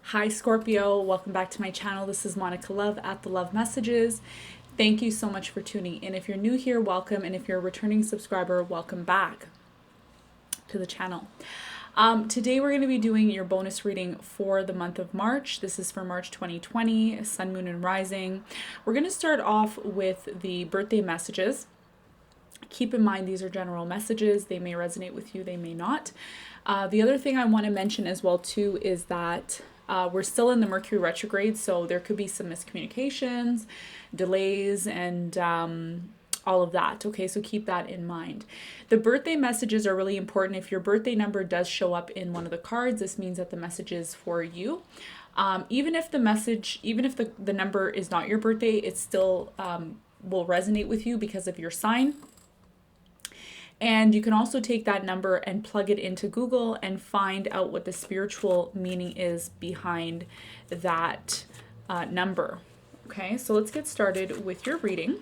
Hi Scorpio, welcome back to my channel. This is Monica Love at The Love Messages. Thank you so much for tuning in. If you're new here, welcome. And if you're a returning subscriber, welcome back to the channel. Today we're going to be doing your bonus reading for the month of March. This is for March 2020, Sun, Moon, and Rising. We're going to start off with the birthday messages. Keep in mind these are general messages. They may resonate with you, they may not. The other thing I want to mention as well too is that we're still in the Mercury retrograde, so there could be some miscommunications, delays, and all of that. Okay, so keep that in mind. The birthday messages are really important. If your birthday number does show up in one of the cards, this means that the message is for you. Even if the number is not your birthday, it still will resonate with you because of your sign. And you can also take that number and plug it into Google and find out what the spiritual meaning is behind that number. Okay, so let's get started with your reading.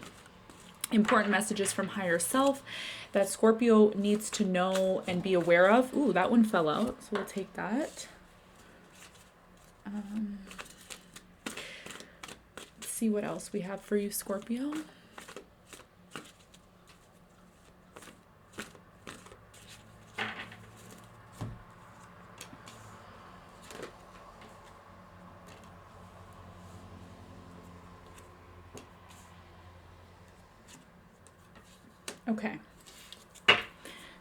Important messages from higher self that Scorpio needs to know and be aware of. Ooh, that one fell out, so we'll take that. Let's see what else we have for you, Scorpio. Okay,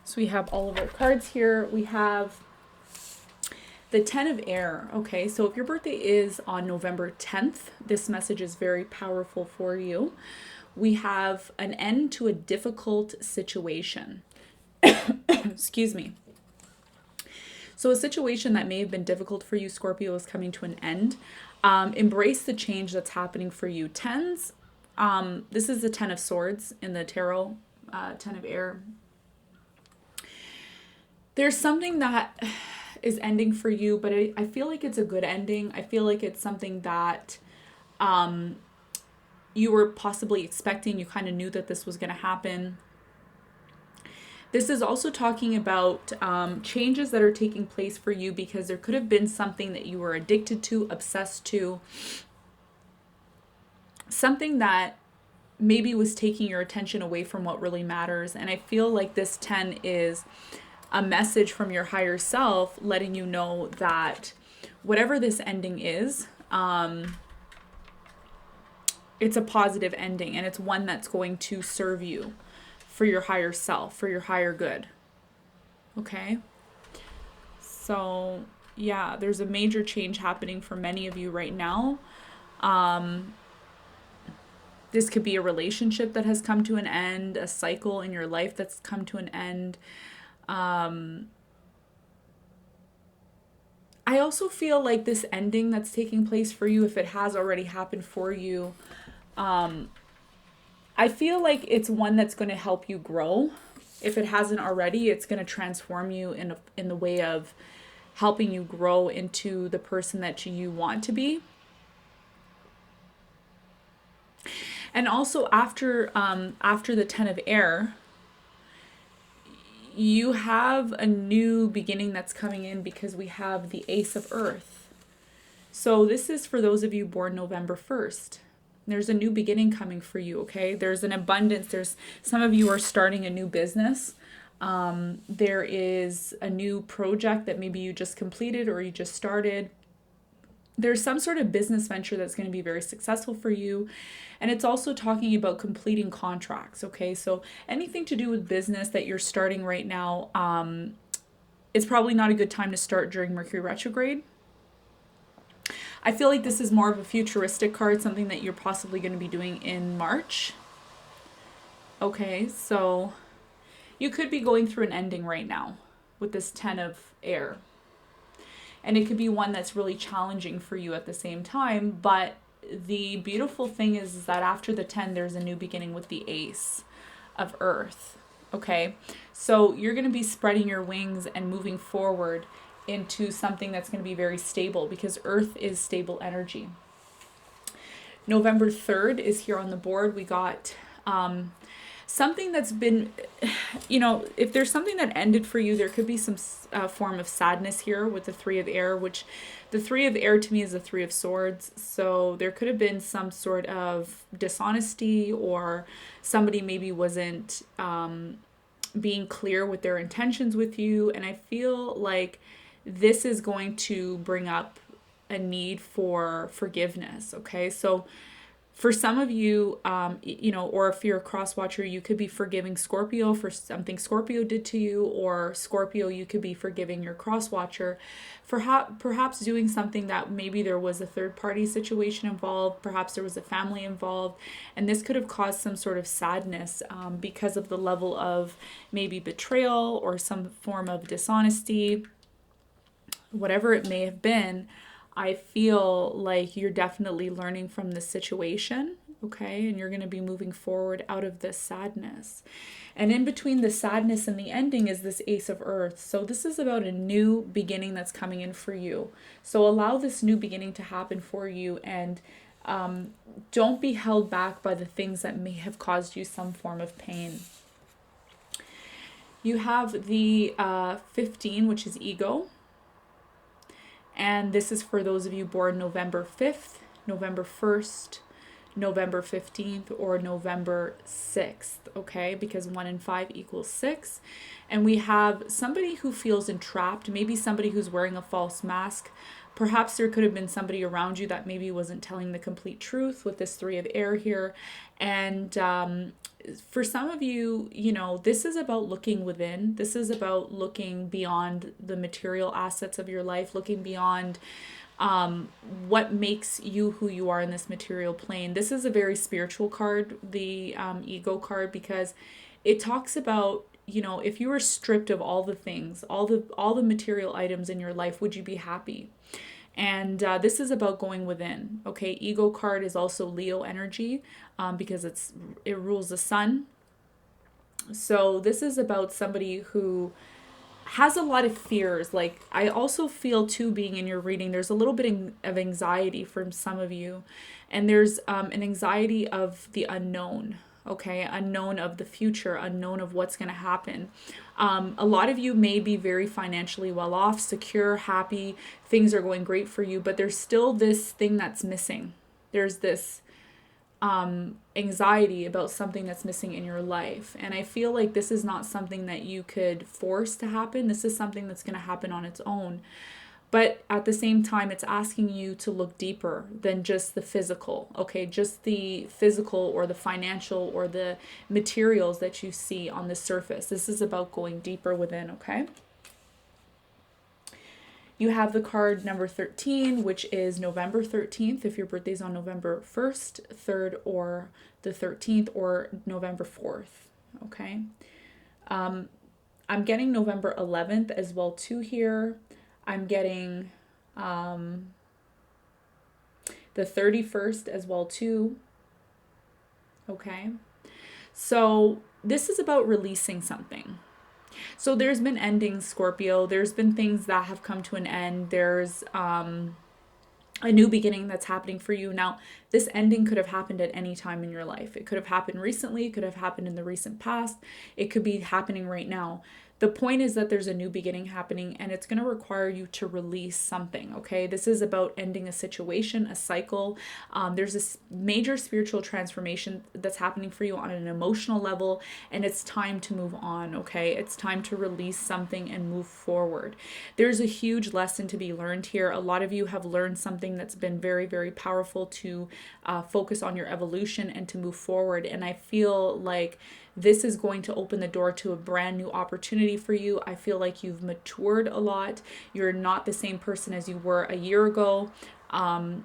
so we have all of our cards here. We have the 10 of air. Okay, so if your birthday is on November 10th, this message is very powerful for you. We have an end to a difficult situation. Excuse me. So a situation that may have been difficult for you, Scorpio, is coming to an end. Embrace the change that's happening for you. Tens, this is the 10 of swords in the tarot. 10 of air. There's something that is ending for you, but I feel like it's a good ending. I feel like it's something that you were possibly expecting. You kind of knew that this was going to happen. This is also talking about changes that are taking place for you because there could have been something that you were addicted to, obsessed to, something that maybe was taking your attention away from what really matters. And I feel like this 10 is a message from your higher self letting you know that whatever this ending is, it's a positive ending and it's one that's going to serve you for your higher self, for your higher good. Okay? So, yeah, there's a major change happening for many of you right now. This could be a relationship that has come to an end, a cycle in your life that's come to an end. I also feel like this ending that's taking place for you, if it has already happened for you, I feel like it's one that's going to help you grow. If it hasn't already, it's going to transform you in the way of helping you grow into the person that you want to be. And also after the 10 of air, you have a new beginning that's coming in because we have the Ace of Earth. So this is for those of you born November 1st. There's a new beginning coming for you, okay? There's an abundance. There's some of you are starting a new business. There is a new project that maybe you just completed or you just started. There's some sort of business venture that's going to be very successful for you. And it's also talking about completing contracts, okay? So anything to do with business that you're starting right now, it's probably not a good time to start during Mercury retrograde. I feel like this is more of a futuristic card, something that you're possibly going to be doing in March. Okay, so you could be going through an ending right now with this 10 of air. And it could be one that's really challenging for you at the same time. But the beautiful thing is that after the 10, there's a new beginning with the Ace of Earth. Okay, so you're going to be spreading your wings and moving forward into something that's going to be very stable because Earth is stable energy. November 3rd is here on the board. We got something that's been, if there's something that ended for you, there could be some form of sadness here with the Three of Air, which the Three of Air to me is the Three of Swords. So there could have been some sort of dishonesty, or somebody maybe wasn't being clear with their intentions with you. And I feel like this is going to bring up a need for forgiveness. Okay. So for some of you, or if you're a cross watcher, you could be forgiving Scorpio for something Scorpio did to you, or Scorpio, you could be forgiving your cross watcher for perhaps doing something that maybe there was a third party situation involved, perhaps there was a family involved, and this could have caused some sort of sadness because of the level of maybe betrayal or some form of dishonesty, whatever it may have been. I feel like you're definitely learning from this situation, okay? And you're going to be moving forward out of this sadness. And in between the sadness and the ending is this Ace of Earth. So this is about a new beginning that's coming in for you. So allow this new beginning to happen for you, and don't be held back by the things that may have caused you some form of pain. You have the 15, which is ego. And this is for those of you born November 5th, November 1st, November 15th, or November 6th, okay? Because 1 and 5 equals 6. And we have somebody who feels entrapped, maybe somebody who's wearing a false mask. Perhaps there could have been somebody around you that maybe wasn't telling the complete truth with this Three of Air here. And for some of you, this is about looking within. This is about looking beyond the material assets of your life, looking beyond what makes you who you are in this material plane. This is a very spiritual card, the ego card, because it talks about, if you were stripped of all the things, all the material items in your life, would you be happy? And this is about going within. Okay, ego card is also Leo energy because it rules the sun. So this is about somebody who has a lot of fears. Like, I also feel too, being in your reading, there's a little bit of anxiety from some of you, and there's an anxiety of the unknown. Okay, unknown of the future, unknown of what's going to happen. A lot of you may be very financially well off, secure, happy, things are going great for you, but there's still this thing that's missing. There's this anxiety about something that's missing in your life. And I feel like this is not something that you could force to happen. This is something that's going to happen on its own. But at the same time, it's asking you to look deeper than just the physical, okay? Just the physical or the financial or the materials that you see on the surface. This is about going deeper within, okay? You have the card number 13, which is November 13th, if your birthday's on November 1st, 3rd, or the 13th, or November 4th, okay? I'm getting November 11th as well too here. I'm getting the 31st as well too. Okay. So this is about releasing something. So there's been endings, Scorpio. There's been things that have come to an end. There's a new beginning that's happening for you. Now, this ending could have happened at any time in your life. It could have happened recently. It could have happened in the recent past. It could be happening right now. The point is that there's a new beginning happening, and it's going to require you to release something, okay? This is about ending a situation, a cycle. There's this major spiritual transformation that's happening for you on an emotional level, and it's time to move on, okay? It's time to release something and move forward. There's a huge lesson to be learned here. A lot of you have learned something that's been very, very powerful to focus on your evolution and to move forward, and I feel like this is going to open the door to a brand new opportunity for you. I feel like you've matured a lot. You're not the same person as you were a year ago.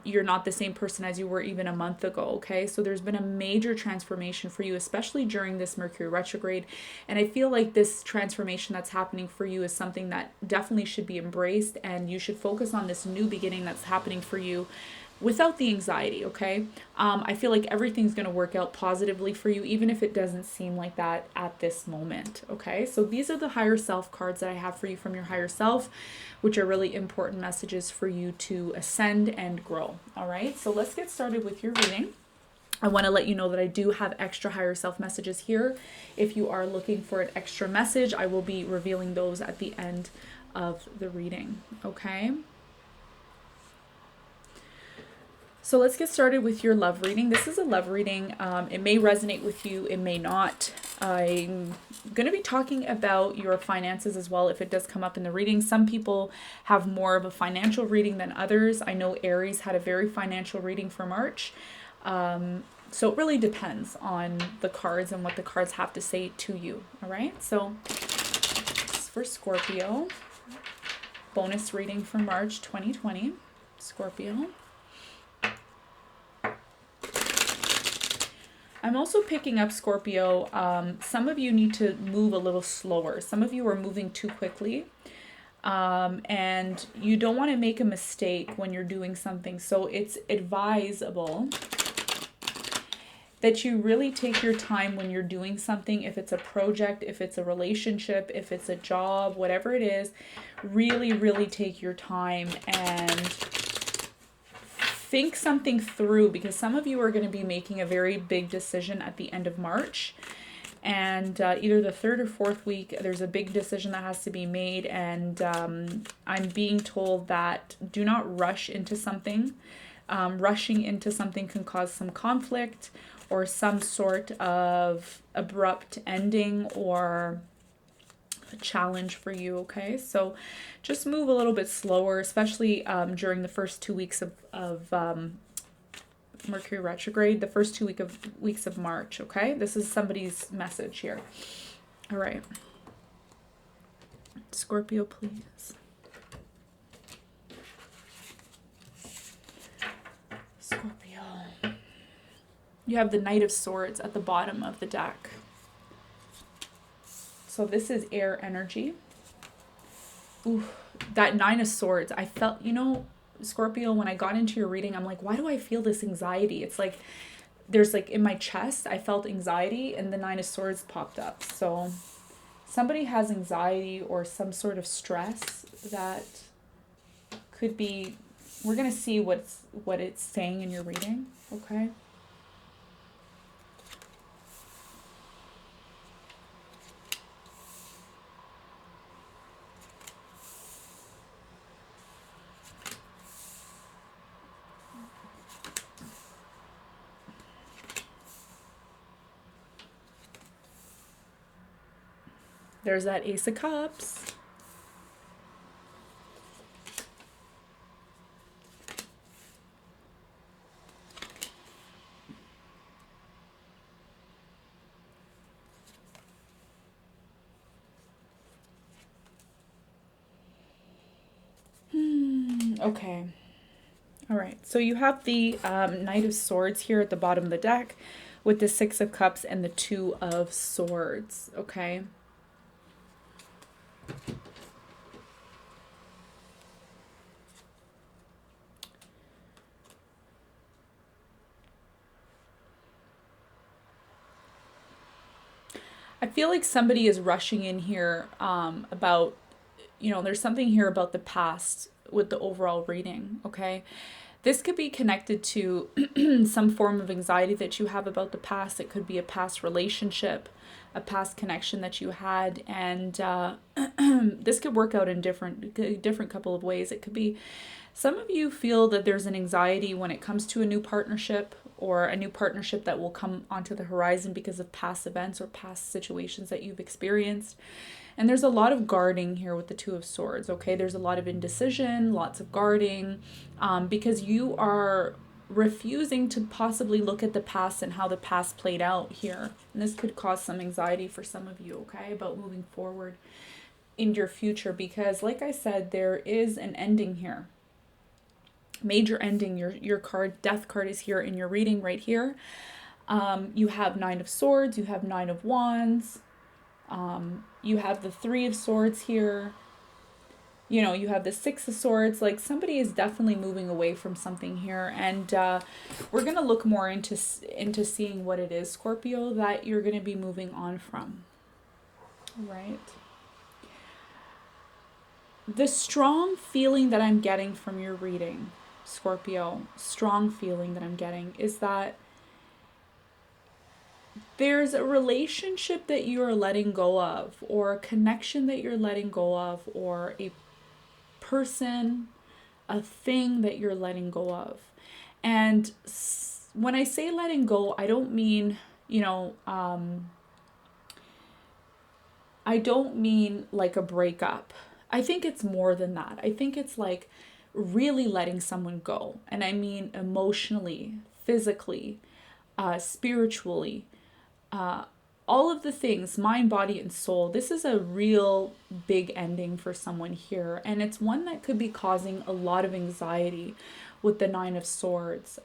You're not the same person as you were even a month ago, okay? So there's been a major transformation for you, especially during this Mercury retrograde. And I feel like this transformation that's happening for you is something that definitely should be embraced, and you should focus on this new beginning that's happening for you without the anxiety, okay? I feel like everything's going to work out positively for you, even if it doesn't seem like that at this moment, okay? So these are the higher self cards that I have for you from your higher self, which are really important messages for you to ascend and grow, all right? So let's get started with your reading. I want to let you know that I do have extra higher self messages here. If you are looking for an extra message, I will be revealing those at the end of the reading, okay? So let's get started with your love reading. This is a love reading. It may resonate with you, it may not. I'm going to be talking about your finances as well if it does come up in the reading. Some people have more of a financial reading than others. I know Aries had a very financial reading for March. So it really depends on the cards and what the cards have to say to you. All right. So this is for Scorpio. Bonus reading for March 2020. Scorpio. I'm also picking up, Scorpio, some of you need to move a little slower. Some of you are moving too quickly. And you don't want to make a mistake when you're doing something. So it's advisable that you really take your time when you're doing something. If it's a project, if it's a relationship, if it's a job, whatever it is, really, really take your time and think something through, because some of you are going to be making a very big decision at the end of March. And either the third or fourth week, there's a big decision that has to be made. And I'm being told that do not rush into something. Rushing into something can cause some conflict or some sort of abrupt ending or a challenge for you, okay? So just move a little bit slower, especially during the first 2 weeks of Mercury retrograde, the first 2 weeks of March, okay? This is somebody's message here. All right. Scorpio, please. Scorpio. You have the Knight of Swords at the bottom of the deck. So this is air energy. Ooh, that Nine of Swords. I felt, Scorpio, when I got into your reading, I'm like, why do I feel this anxiety? It's like, there's like in my chest, I felt anxiety and the Nine of Swords popped up. So somebody has anxiety or some sort of stress that could be, we're going to see what it's saying in your reading, okay? There's that Ace of Cups. Okay. All right. So you have the Knight of Swords here at the bottom of the deck with the Six of Cups and the Two of Swords. Okay. I feel like somebody is rushing in here about, there's something here about the past with the overall reading, okay? This could be connected to some form of anxiety that you have about the past. It could be a past relationship, a past connection that you had, and this could work out in different couple of ways. It could be some of you feel that there's an anxiety when it comes to a new partnership or a new partnership that will come onto the horizon because of past events or past situations that you've experienced. And there's a lot of guarding here with the Two of Swords, okay? There's a lot of indecision, lots of guarding, because you are refusing to possibly look at the past and how the past played out here. And this could cause some anxiety for some of you, okay, about moving forward in your future, because like I said, there is an ending here. Major ending. Your card, Death card, is here in your reading right here. You have Nine of Swords, you have Nine of Wands, you have the Three of Swords here. You have the Six of Swords. Like, somebody is definitely moving away from something here, and we're gonna look more into seeing what it is, Scorpio, that you're gonna be moving on from. Right. The strong feeling that I'm getting from your reading, Scorpio, strong feeling that I'm getting is that there's a relationship that you are letting go of, or a connection that you're letting go of, or a person, a thing that you're letting go of. And when I say letting go, I don't mean, I don't mean like a breakup. I think it's more than that. I think it's like really letting someone go. And I mean emotionally, physically, spiritually, all of the things, mind, body, and soul. This is a real big ending for someone here. And it's one that could be causing a lot of anxiety with the Nine of Swords.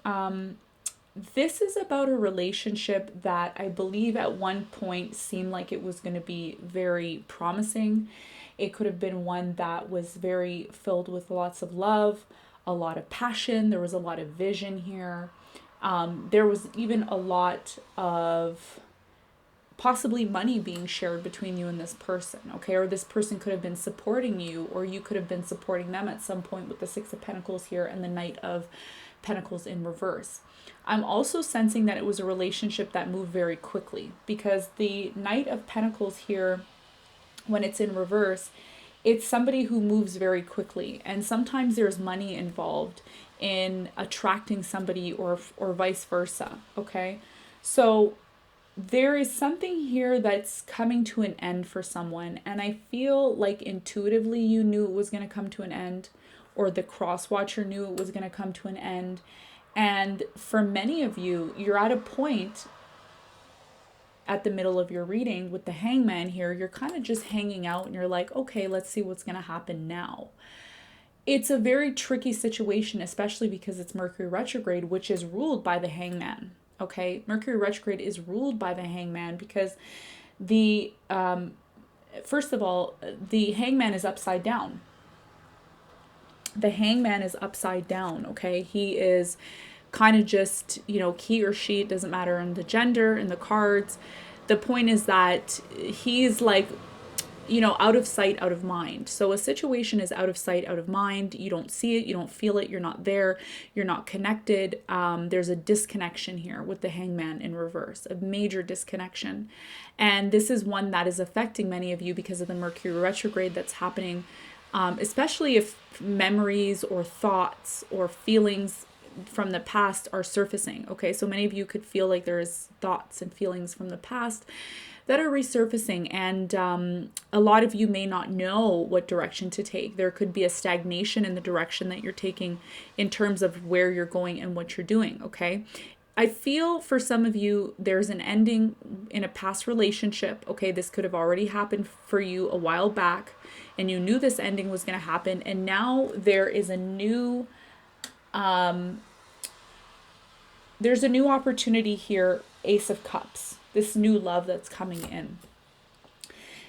This is about a relationship that I believe at one point seemed like it was going to be very promising. It could have been one that was very filled with lots of love, a lot of passion. There was a lot of vision here. There was even a lot of possibly money being shared between you and this person, okay? Or this person could have been supporting you, or you could have been supporting them at some point with the Six of Pentacles here and the Knight of Pentacles in reverse. I'm also sensing that it was a relationship that moved very quickly, because the Knight of Pentacles here, when it's in reverse, it's somebody who moves very quickly. And sometimes there's money involved in attracting somebody, or vice versa, okay? So there is something here that's coming to an end for someone. And I feel like intuitively you knew it was going to come to an end, or the cross watcher knew it was going to come to an end. And for many of you, you're at a point at the middle of your reading with the Hangman here, you're kind of just hanging out and you're like, okay, let's see what's going to happen now. It's a very tricky situation, especially because it's Mercury retrograde, which is ruled by the Hangman. Okay, Mercury retrograde is ruled by the Hangman because the, first of all, the Hangman is upside down. The Hangman is upside down, okay? He is kind of just, he or she, it doesn't matter in the gender, in the cards. The point is that he's like, out of sight, out of mind. So a situation is out of sight, out of mind. You don't see it, you don't feel it, you're not there, you're not connected. There's a disconnection here with the Hangman in reverse, a major disconnection. And this is one that is affecting many of you because of the Mercury retrograde that's happening, especially if memories or thoughts or feelings from the past are surfacing. Okay, so many of you could feel like there's thoughts and feelings from the past that are resurfacing, and a lot of you may not know what direction to take. There could be a stagnation in the direction that you're taking in terms of where you're going and what you're doing, okay? I feel for some of you, there's an ending in a past relationship, okay? This could have already happened for you a while back, and you knew this ending was going to happen, and now there is a new, there's a new opportunity here, Ace of Cups. This new love that's coming in.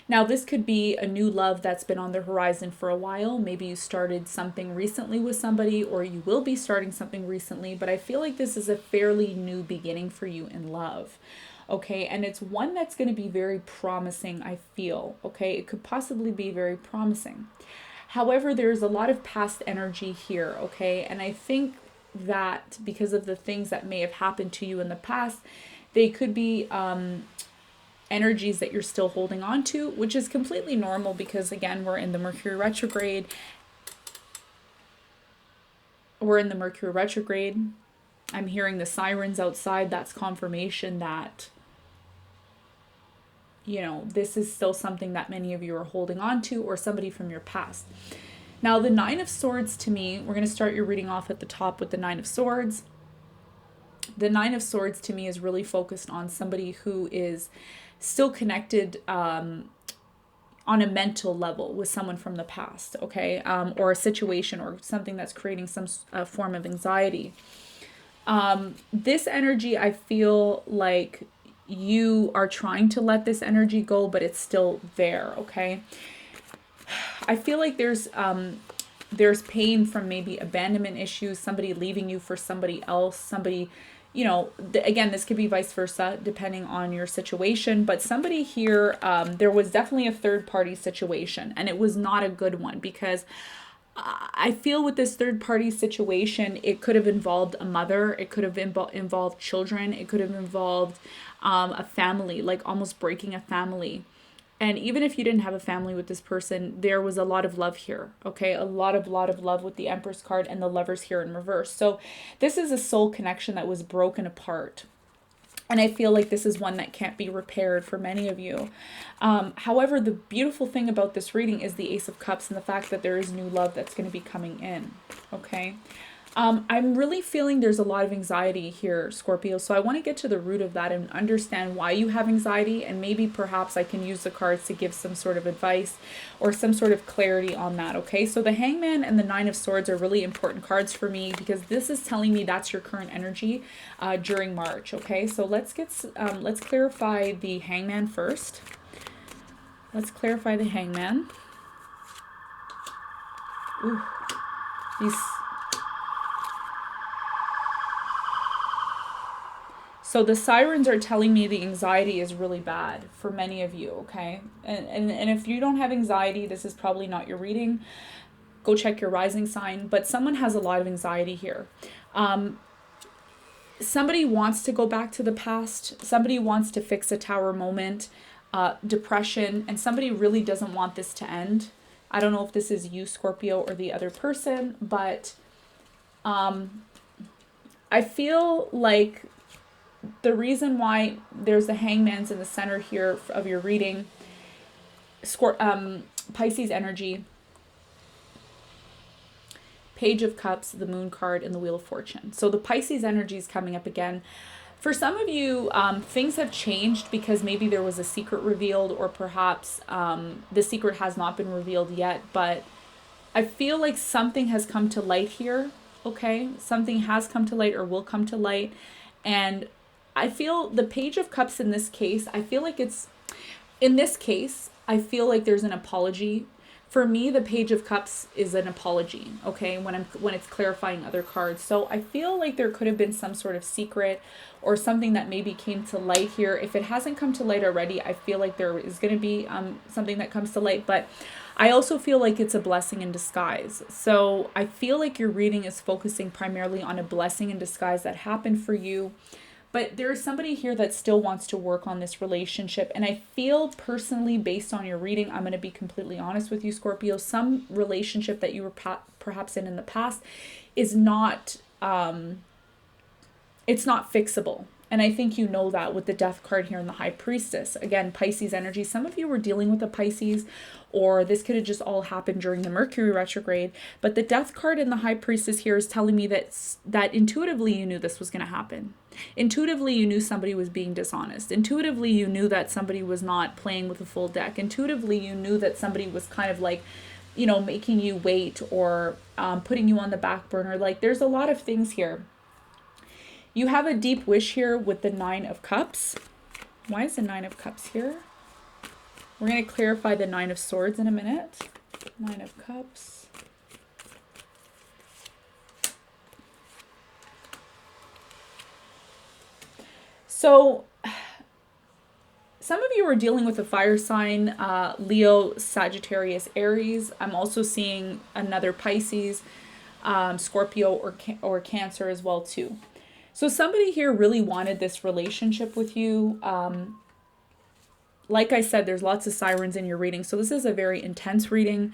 Now, this could be a new love that's been on the horizon for a while. Maybe you started something recently with somebody, or you will be starting something recently, but I feel like this is a fairly new beginning for you in love. Okay, and it's one that's going to be very promising, I feel. Okay, it could possibly be very promising. However, there's a lot of past energy here, okay, and I think that because of the things that may have happened to you in the past, they could be energies that you're still holding on to, which is completely normal because, again, we're in the Mercury retrograde. I'm hearing the sirens outside. That's confirmation that, this is still something that many of you are holding on to, or somebody from your past. Now, the Nine of Swords, to me, we're going to start your reading off at the top with the Nine of Swords. The Nine of Swords to me is really focused on somebody who is still connected on a mental level with someone from the past, okay? Or a situation or something that's creating some form of anxiety. This energy, I feel like you are trying to let this energy go, but it's still there, okay? I feel like there's pain from maybe abandonment issues, somebody leaving you for somebody else, somebody, again, this could be vice versa, depending on your situation, but somebody here, there was definitely a third party situation, and it was not a good one, because I feel with this third party situation, it could have involved a mother, it could have involved children, it could have involved a family, like almost breaking a family. And even if you didn't have a family with this person, there was a lot of love here, okay? A lot of love with the Empress card and the Lovers here in reverse. So this is a soul connection that was broken apart. And I feel like this is one that can't be repaired for many of you. However, the beautiful thing about this reading is the Ace of Cups and the fact that there is new love that's going to be coming in, okay? I'm really feeling there's a lot of anxiety here, Scorpio. So I want to get to the root of that and understand why you have anxiety. And maybe perhaps I can use the cards to give some sort of advice or some sort of clarity on that. Okay, so the Hangman and the Nine of Swords are really important cards for me because this is telling me that's your current energy during March. Okay, so let's clarify the Hangman first. Let's clarify the Hangman. Ooh, So the sirens are telling me the anxiety is really bad for many of you, okay? And if you don't have anxiety, this is probably not your reading. Go check your rising sign. But someone has a lot of anxiety here. Somebody wants to go back to the past. Somebody wants to fix a tower moment, depression, and somebody really doesn't want this to end. I don't know if this is you, Scorpio, or the other person, but I feel like the reason why there's the Hangman's in the center here of your reading, Pisces energy, Page of Cups, the Moon card, and the Wheel of Fortune. So the Pisces energy is coming up again. For some of you, things have changed because maybe there was a secret revealed, or perhaps the secret has not been revealed yet, but I feel like something has come to light here, okay? Something has come to light or will come to light, and I feel the Page of Cups in this case, I feel like I feel like there's an apology. For me, the Page of Cups is an apology, okay, when it's clarifying other cards. So I feel like there could have been some sort of secret or something that maybe came to light here. If it hasn't come to light already, I feel like there is going to be something that comes to light, but I also feel like it's a blessing in disguise. So I feel like your reading is focusing primarily on a blessing in disguise that happened for you. But there is somebody here that still wants to work on this relationship. And I feel personally, based on your reading, I'm going to be completely honest with you, Scorpio, some relationship that you were perhaps in the past is not, it's not fixable. And I think you know that with the Death card here in the High Priestess. Again, Pisces energy. Some of you were dealing with a Pisces, or this could have just all happened during the Mercury retrograde. But the Death card in the High Priestess here is telling me that intuitively you knew this was going to happen. Intuitively, you knew somebody was being dishonest. Intuitively, you knew that somebody was not playing with a full deck. Intuitively, you knew that somebody was kind of like, making you wait or putting you on the back burner. Like, there's a lot of things here. You have a deep wish here with the Nine of Cups. Why is the Nine of Cups here? We're going to clarify the Nine of Swords in a minute. Nine of Cups. So some of you are dealing with a fire sign, Leo, Sagittarius, Aries. I'm also seeing another Pisces, Scorpio, or Cancer as well too. So somebody here really wanted this relationship with you. Like I said, there's lots of sirens in your reading. So this is a very intense reading.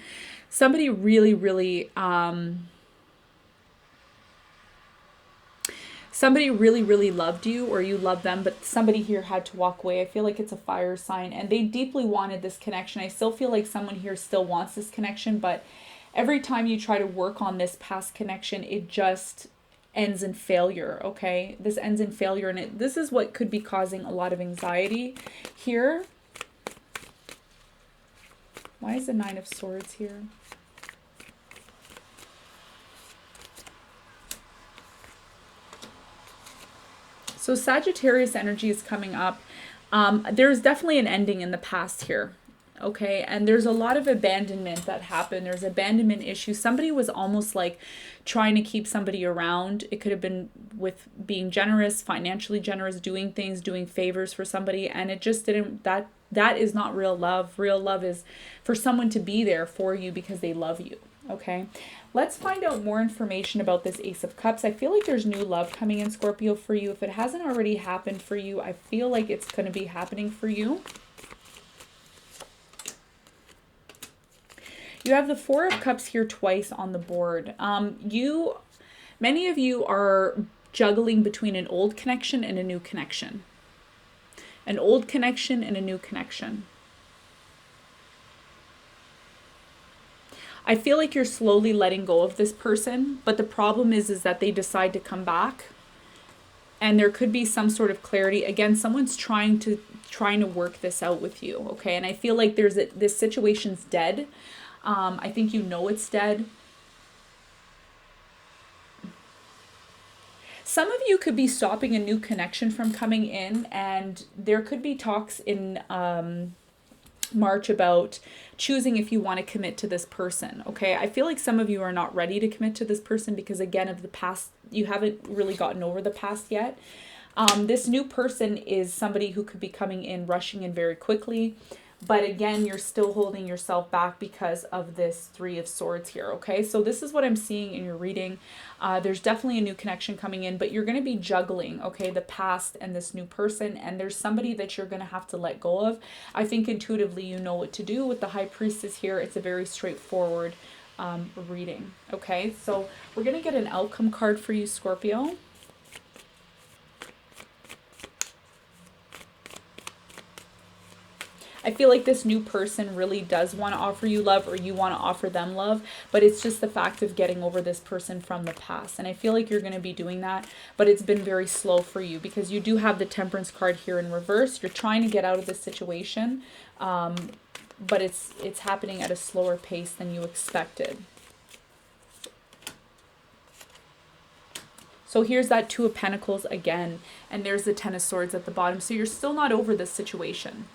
Somebody really, really, really loved you, or you loved them, but somebody here had to walk away. I feel like it's a fire sign, and they deeply wanted this connection. I still feel like someone here still wants this connection, but every time you try to work on this past connection, it just ends in failure, okay? This ends in failure, and this is what could be causing a lot of anxiety here. Why is the Nine of Swords here? So Sagittarius energy is coming up. There's definitely an ending in the past here. Okay, and there's a lot of abandonment that happened. There's abandonment issues. Somebody was almost like trying to keep somebody around. It could have been with being generous, financially generous, doing things, doing favors for somebody, and it just didn't, that is not real love. Real love is for someone to be there for you because they love you. Okay, let's find out more information about this Ace of Cups. I feel like there's new love coming in, Scorpio, for you. If it hasn't already happened for you, I feel like it's going to be happening for you. You have the Four of Cups here twice on the board. Many of you are juggling between an old connection and a new connection. An old connection and a new connection. I feel like you're slowly letting go of this person, but the problem is that they decide to come back, and there could be some sort of clarity. Again, someone's trying to work this out with you, okay? And I feel like this situation's dead. I think you know it's dead. Some of you could be stopping a new connection from coming in, and there could be talks in March about choosing if you want to commit to this person. Okay, I feel like some of you are not ready to commit to this person because, again, of the past, you haven't really gotten over the past yet. This new person is somebody who could be coming in, rushing in very quickly. But again, you're still holding yourself back because of this Three of Swords here, okay? So this is what I'm seeing in your reading. There's definitely a new connection coming in, but you're going to be juggling, okay, the past and this new person, and there's somebody that you're going to have to let go of. I think intuitively you know what to do. With the High Priestess here, it's a very straightforward reading, okay? So we're going to get an outcome card for you, Scorpio. I feel like this new person really does want to offer you love, or you want to offer them love, but it's just the fact of getting over this person from the past. And I feel like you're going to be doing that, but it's been very slow for you because you do have the Temperance card here in reverse. You're trying to get out of this situation, but it's happening at a slower pace than you expected. So here's that Two of Pentacles again, and there's the Ten of Swords at the bottom. So you're still not over this situation.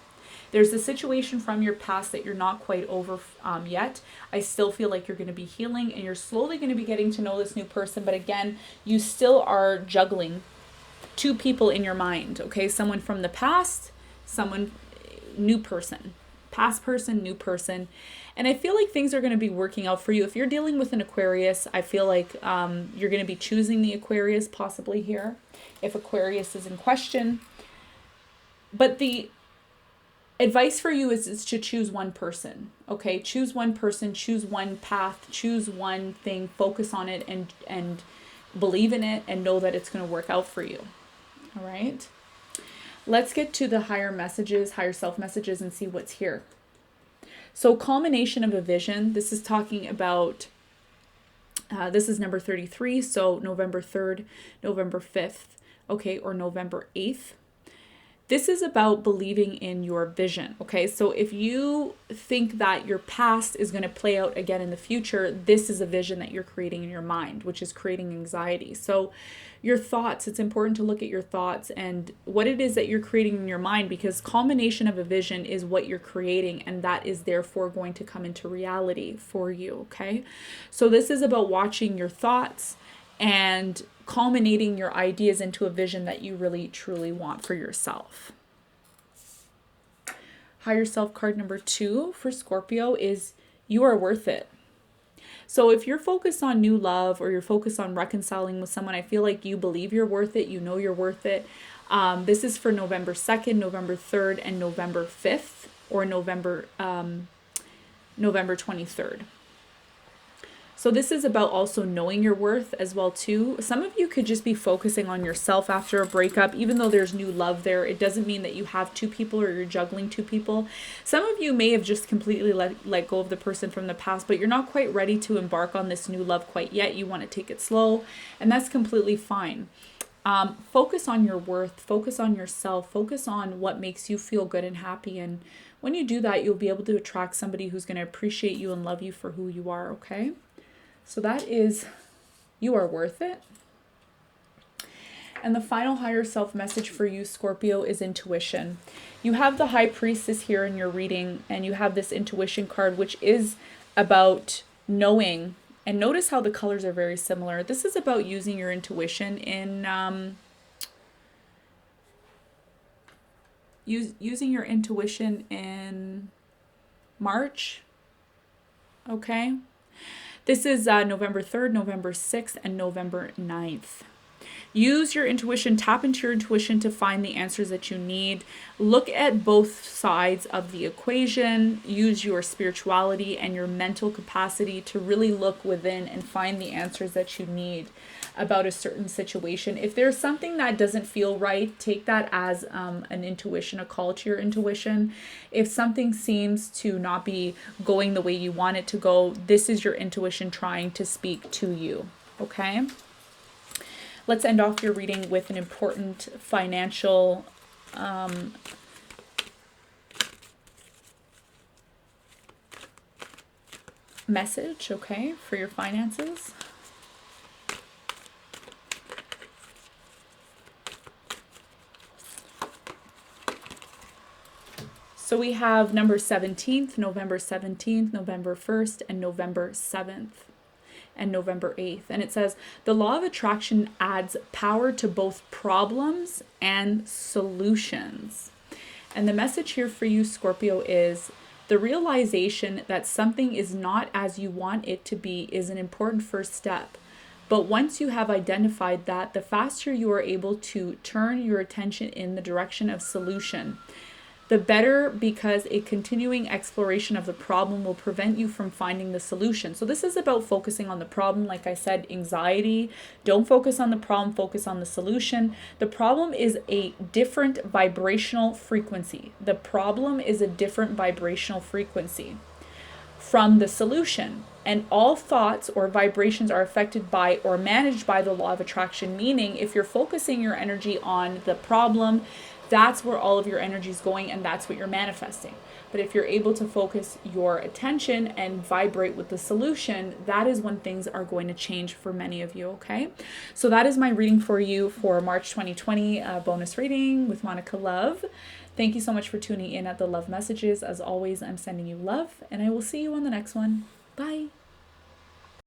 There's a situation from your past that you're not quite over yet. I still feel like you're going to be healing, and you're slowly going to be getting to know this new person. But again, you still are juggling two people in your mind, okay? Someone from the past, someone, new person. Past person, new person. And I feel like things are going to be working out for you. If you're dealing with an Aquarius, I feel like you're going to be choosing the Aquarius possibly here, if Aquarius is in question. But the advice for you is to choose one person, okay? Choose one person, choose one path, choose one thing, focus on it, and believe in it, and know that it's going to work out for you, all right? Let's get to the higher messages, higher self messages, and see what's here. So culmination of a vision, this is talking about, this is number 33, so November 3rd, November 5th, okay, or November 8th. This is about believing in your vision, okay? So if you think that your past is going to play out again in the future, this is a vision that you're creating in your mind, which is creating anxiety. So your thoughts, it's important to look at your thoughts and what it is that you're creating in your mind, because culmination of a vision is what you're creating, and that is therefore going to come into reality for you, okay? So this is about watching your thoughts and culminating your ideas into a vision that you really truly want for yourself. Higher self card number 2 for Scorpio is you are worth it. So if you're focused on new love, or you're focused on reconciling with someone, I feel like you believe you're worth it. You know you're worth it. This is for November 2nd, November 3rd, and November 5th, or November 23rd. So this is about also knowing your worth as well too. Some of you could just be focusing on yourself after a breakup, even though there's new love there. It doesn't mean that you have two people or you're juggling two people. Some of you may have just completely let go of the person from the past, but you're not quite ready to embark on this new love quite yet. You want to take it slow, and that's completely fine. Focus on your worth, focus on yourself, focus on what makes you feel good and happy. And when you do that, you'll be able to attract somebody who's going to appreciate you and love you for who you are, okay? So that is, you are worth it. And the final higher self message for you, Scorpio, is intuition. You have the High Priestess here in your reading, and you have this intuition card, which is about knowing. And notice how the colors are very similar. This is about using your intuition in using your intuition in March. Okay. This is November 3rd, November 6th, and November 9th. Use your intuition, tap into your intuition to find the answers that you need. Look at both sides of the equation. Use your spirituality and your mental capacity to really look within and find the answers that you need about a certain situation. If there's something that doesn't feel right, take that as an intuition, a call to your intuition. If something seems to not be going the way you want it to go, this is your intuition trying to speak to you, okay? Let's end off your reading with an important financial message, okay, for your finances. So we have number 17th, November 17th, November 1st, and November 7th, and November 8th. And it says, the law of attraction adds power to both problems and solutions. And the message here for you, Scorpio, is the realization that something is not as you want it to be is an important first step. But once you have identified that, the faster you are able to turn your attention in the direction of solution, the better, because a continuing exploration of the problem will prevent you from finding the solution. So this is about focusing on the problem. Like I said, anxiety, don't focus on the problem, focus on the solution. The problem is a different vibrational frequency. The problem is a different vibrational frequency from the solution. And all thoughts or vibrations are affected by or managed by the law of attraction, meaning if you're focusing your energy on the problem, that's where all of your energy is going, and that's what you're manifesting. But if you're able to focus your attention and vibrate with the solution, that is when things are going to change for many of you, okay? So that is my reading for you for March 2020, bonus reading with Monica Love. Thank you so much for tuning in at the Love Messages. As always, I'm sending you love, and I will see you on the next one. Bye.